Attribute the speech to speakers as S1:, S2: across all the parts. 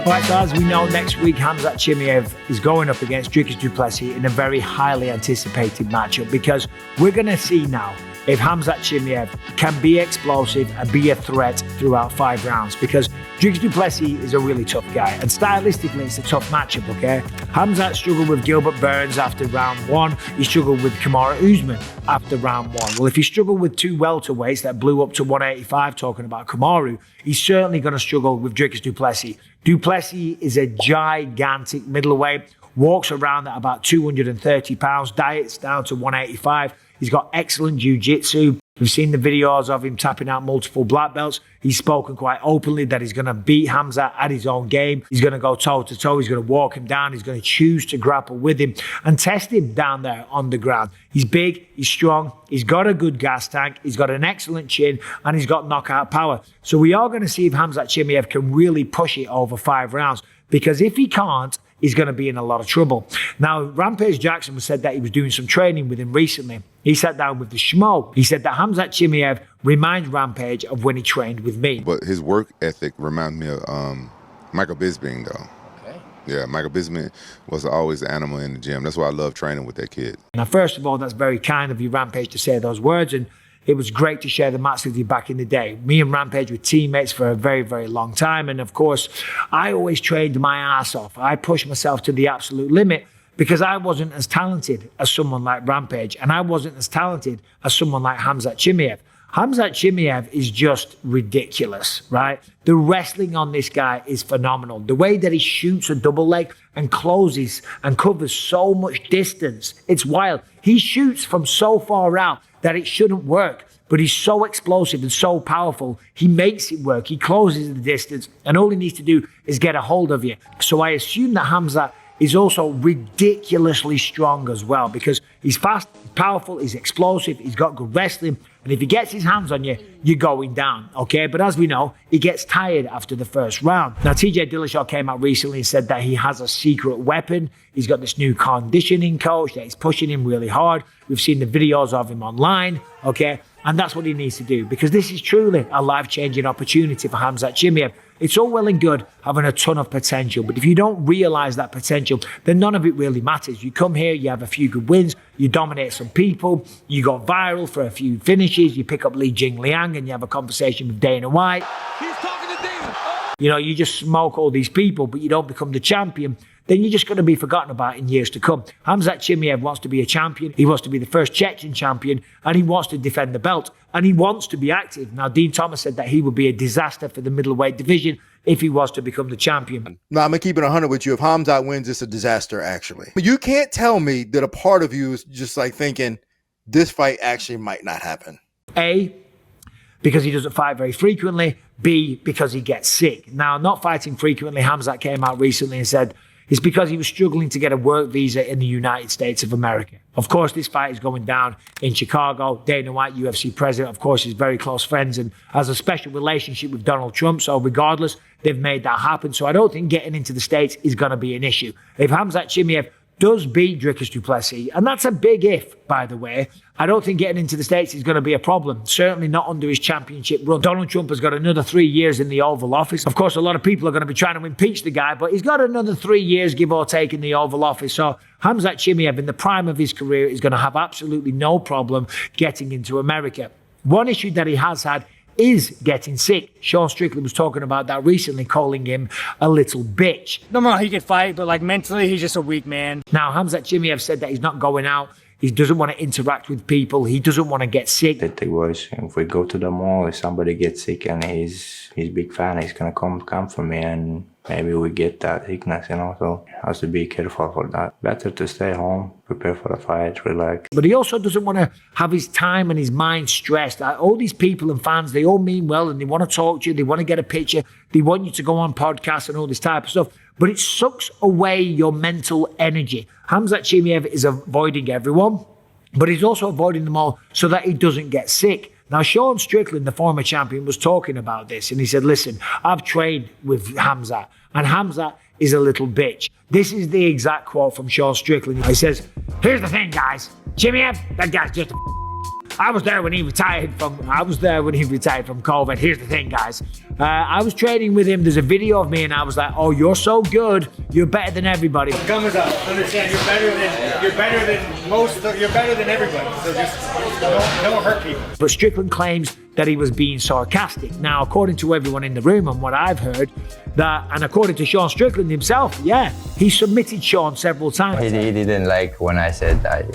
S1: All right, so as we know, next week, Khamzat Chimaev is going up against Dricus Du Plessis in a very highly anticipated matchup, because we're going to see now if Khamzat Chimaev can be explosive and be a threat throughout 5 rounds, because Dricus Du Plessis is a really tough guy, and stylistically it's a tough matchup, okay? Khamzat struggled with Gilbert Burns after round 1. He struggled with Kamaru Usman after round 1. Well, if he struggled with 2 welterweights that blew up to 185, talking about Kamaru, he's certainly going to struggle with Dricus Du Plessis. Du Plessis is a gigantic middleweight, walks around at about 230 pounds, diets down to 185. He's got excellent jiu-jitsu. We've seen the videos of him tapping out multiple black belts. He's spoken quite openly that he's going to beat Khamzat at his own game. He's going to go toe-to-toe. He's going to walk him down. He's going to choose to grapple with him and test him down there on the ground. He's big. He's strong. He's got a good gas tank. He's got an excellent chin, and he's got knockout power. So we are going to see if Khamzat Chimaev can really push it over 5 rounds, because if he can't, he's going to be in a lot of trouble. Now, Rampage Jackson said that he was doing some training with him recently. He sat down with the Schmo. He said that Khamzat Chimaev reminds Rampage of when he trained with me.
S2: But his work ethic reminds me of Michael Bisping, though.
S1: Okay.
S2: Yeah, Michael Bisping was always an animal in the gym. That's why I love training with that kid.
S1: Now, first of all, that's very kind of you, Rampage, to say those words, and it was great to share the match with you back in the day. Me and Rampage were teammates for a very, very long time. And of course, I always trained my ass off. I pushed myself to the absolute limit because I wasn't as talented as someone like Rampage, and I wasn't as talented as someone like Khamzat Chimaev. Khamzat Chimaev is just ridiculous, right? The wrestling on this guy is phenomenal. The way that he shoots a double leg and closes and covers so much distance, it's wild. He shoots from so far out that it shouldn't work, but he's so explosive and so powerful, he makes it work. He closes the distance, and all he needs to do is get a hold of you. So I assume that Khamzat is also ridiculously strong as well, because he's fast, powerful, he's explosive, he's got good wrestling, and if he gets his hands on you, you're going down, okay? But as we know, he gets tired after the first round. Now, TJ Dillashaw came out recently and said that he has a secret weapon. He's got this new conditioning coach that is pushing him really hard. We've seen the videos of him online, okay? And that's what he needs to do, because this is truly a life-changing opportunity for Khamzat Chimaev. It's all well and good having a ton of potential, but if you don't realize that potential, then none of it really matters. You come here, you have a few good wins, you dominate some people, you go viral for a few finishes, you pick up Li Jingliang and you have a conversation with Dana White.
S3: He's talking to Dana.
S1: You know, you just smoke all these people, but you don't become the champion, then you're just going to be forgotten about in years to come. Khamzat Chimaev wants to be a champion. He wants to be the first Chechen champion, and he wants to defend the belt, and he wants to be active. Now, Dean Thomas said that he would be a disaster for the middleweight division if he was to become the champion.
S4: No, I'm going to keep it 100 with you. If Khamzat wins, it's a disaster, actually. But you can't tell me that a part of you is just like thinking this fight actually might not happen.
S1: A, because he doesn't fight very frequently. B, because he gets sick. Now, not fighting frequently, Khamzat came out recently and said it's because he was struggling to get a work visa in the United States of America. Of course, this fight is going down in Chicago. Dana White, UFC president, of course, is very close friends and has a special relationship with Donald Trump. So regardless, they've made that happen. So I don't think getting into the States is going to be an issue. If Khamzat Chimaev does beat Dricus Du Plessis, and that's a big if, by the way, I don't think getting into the States is going to be a problem. Certainly not under his championship run. Donald Trump has got another 3 years in the Oval Office. Of course, a lot of people are going to be trying to impeach the guy, but he's got another 3 years, give or take, in the Oval Office. So Khamzat Chimaev, in the prime of his career, is going to have absolutely no problem getting into America. One issue that he has had is getting sick. Sean Strickland was talking about that recently, calling him a little bitch.
S5: No, he can fight, but like mentally, he's just a weak man.
S1: Now, Khamzat Chimaev said that he's not going out. He doesn't want to interact with people. He doesn't want to get sick.
S6: The words, if we go to the mall, if somebody gets sick and he's a big fan, he's gonna come for me, and maybe we get that sickness, you know. So has to be careful for that. Better to stay home, prepare for the fight, relax.
S1: But he also doesn't want to have his time and his mind stressed. All these people and fans, they all mean well and they want to talk to you, they want to get a picture, they want you to go on podcasts and all this type of stuff. But it sucks away your mental energy. Khamzat Chimaev is avoiding everyone, but he's also avoiding them all so that he doesn't get sick. Now, Sean Strickland, the former champion, was talking about this, and he said, listen, I've trained with Khamzat, and Khamzat is a little bitch. This is the exact quote from Sean Strickland. He says, here's the thing, guys. Chimaev, that guy's just a I was there when he retired from COVID. Here's the thing, guys. I was training with him. There's a video of me and I was like, oh, you're so good. You're better than everybody.
S5: Khamzat, understand you're better than everybody. So just don't hurt people.
S1: But Strickland claims that he was being sarcastic. Now, according to everyone in the room and what I've heard, and according to Sean Strickland himself, yeah, he submitted Sean several times.
S3: He didn't like when I said I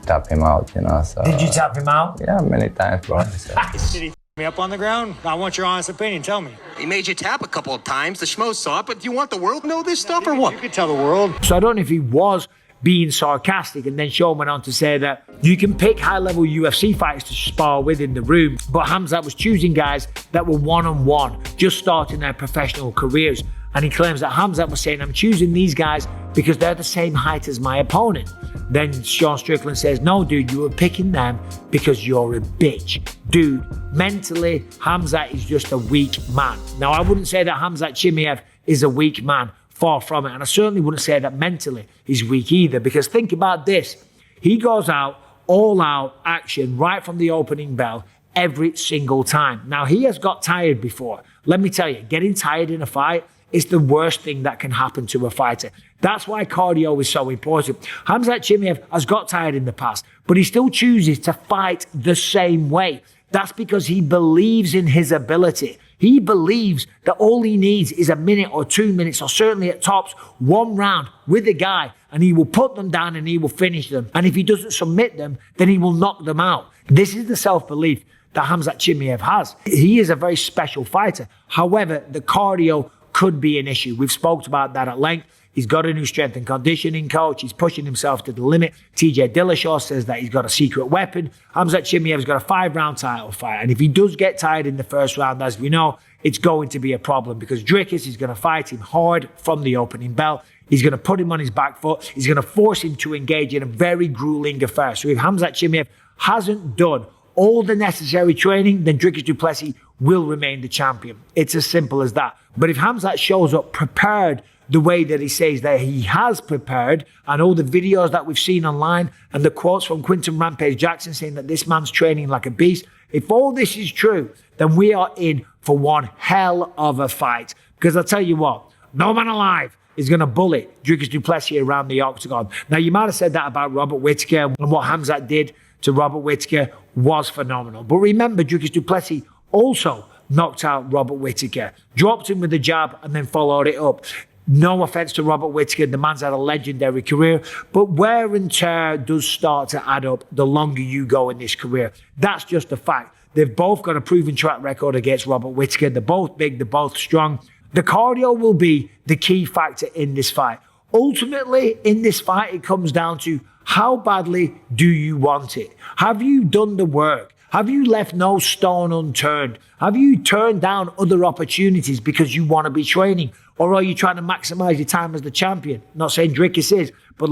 S3: tap him out, you know. So
S1: Did you tap him out?
S3: yeah, many times, bro. So.
S5: Did he me up on the ground? I want your honest opinion. Tell me.
S7: He made you tap a couple of times. The schmo saw it, but do you want the world to know this stuff or what?
S5: You could tell the world.
S1: So I don't know if he was being sarcastic, and then Sean went on to say that you can pick high-level UFC fighters to spar with in the room, but Khamzat was choosing guys that were one-on-one, just starting their professional careers. And he claims that Khamzat was saying, I'm choosing these guys because they're the same height as my opponent. Then Sean Strickland says, no, dude, you were picking them because you're a bitch. Dude, mentally, Khamzat is just a weak man. Now, I wouldn't say that Khamzat Chimaev is a weak man. Far from it. And I certainly wouldn't say that mentally he's weak either, because think about this. He goes out, all out action right from the opening bell every single time. Now, he has got tired before. Let me tell you, getting tired in a fight is the worst thing that can happen to a fighter. That's why cardio is so important. Khamzat Chimaev has got tired in the past, but he still chooses to fight the same way. That's because he believes in his ability. He believes that all he needs is a minute or 2 minutes, or certainly at tops, 1 round with a guy, and he will put them down and he will finish them. And if he doesn't submit them, then he will knock them out. This is the self-belief that Khamzat Chimaev has. He is a very special fighter. However, the cardio could be an issue. We've spoke about that at length. He's got a new strength and conditioning coach. He's pushing himself to the limit. TJ Dillashaw says that he's got a secret weapon. Khamzat Chimaev's got a 5-round title fight. And if he does get tired in the first round, as we know, it's going to be a problem, because Dricus is going to fight him hard from the opening bell. He's going to put him on his back foot. He's going to force him to engage in a very grueling affair. So if Khamzat Chimaev hasn't done all the necessary training, then Dricus Du Plessis will remain the champion. It's as simple as that. But if Khamzat shows up prepared the way that he says that he has prepared, and all the videos that we've seen online and the quotes from Quinton Rampage Jackson saying that this man's training like a beast, if all this is true, then we are in for one hell of a fight. Because I'll tell you what, no man alive is going to bully Dricus Du Plessis around the octagon. Now, you might have said that about Robert Whittaker, and what Khamzat did to Robert Whittaker was phenomenal. But remember, Dricus Du Plessis also knocked out Robert Whittaker, dropped him with a jab, and then followed it up. No offense to Robert Whittaker, the man's had a legendary career, but wear and tear does start to add up the longer you go in this career. That's just a fact. They've both got a proven track record against Robert Whittaker. They're both big, they're both strong. The cardio will be the key factor in this fight. Ultimately, in this fight, it comes down to how badly do you want it? Have you done the work? Have you left no stone unturned? Have you turned down other opportunities because you want to be training? Or are you trying to maximize your time as the champion? Not saying Dricus is, but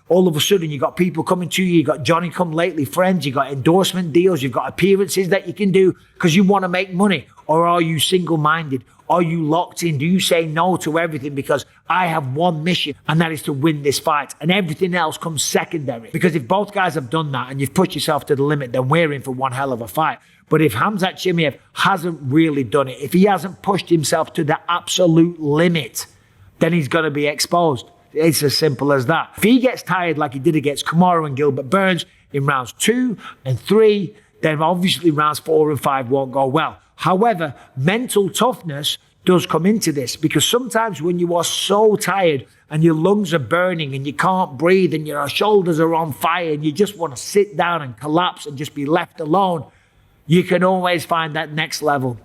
S1: all of a sudden you got people coming to you, you got Johnny come lately friends, you got endorsement deals, you've got appearances that you can do because you want to make money. Or are you single-minded? Are you locked in? Do you say no to everything because I have one mission, and that is to win this fight, and everything else comes secondary? Because if both guys have done that and you've pushed yourself to the limit, then we're in for one hell of a fight. But if Khamzat Chimaev hasn't really done it, if he hasn't pushed himself to the absolute limit, then he's going to be exposed. It's as simple as that. If he gets tired like he did against Kamaru and Gilbert Burns in rounds 2 and 3, then obviously rounds 4 and 5 won't go well. However, mental toughness does come into this, because sometimes when you are so tired and your lungs are burning and you can't breathe and your shoulders are on fire and you just want to sit down and collapse and just be left alone, you can always find that next level.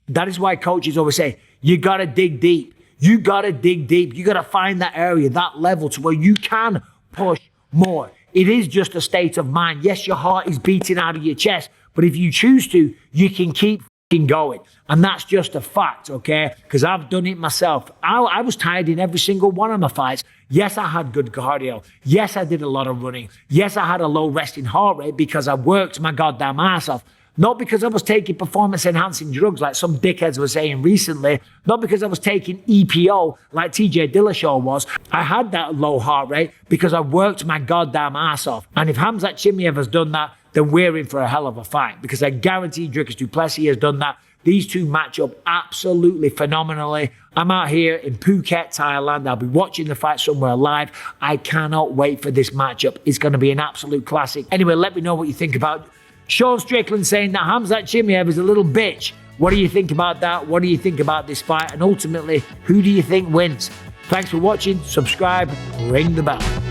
S1: That is why coaches always say, you got to dig deep. You got to dig deep. You got to find that area, that level to where you can push more. It is just a state of mind. Yes, your heart is beating out of your chest, but if you choose to, you can keep going. And that's just a fact, okay? Because I've done it myself. I was tired in every single one of my fights. Yes, I had good cardio. Yes, I did a lot of running. Yes, I had a low resting heart rate because I worked my goddamn ass off. Not because I was taking performance-enhancing drugs like some dickheads were saying recently. Not because I was taking EPO like TJ Dillashaw was. I had that low heart rate because I worked my goddamn ass off. And if Khamzat Chimaev has done that, then we're in for a hell of a fight, because I guarantee Dricus Du Plessis has done that. These two match up absolutely phenomenally. I'm out here in Phuket, Thailand. I'll be watching the fight somewhere live. I cannot wait for this matchup. It's going to be an absolute classic. Anyway, let me know what you think about Sean Strickland saying that Khamzat Chimaev is a little bitch. What do you think about that? What do you think about this fight? And ultimately, who do you think wins? Thanks for watching. Subscribe, ring the bell.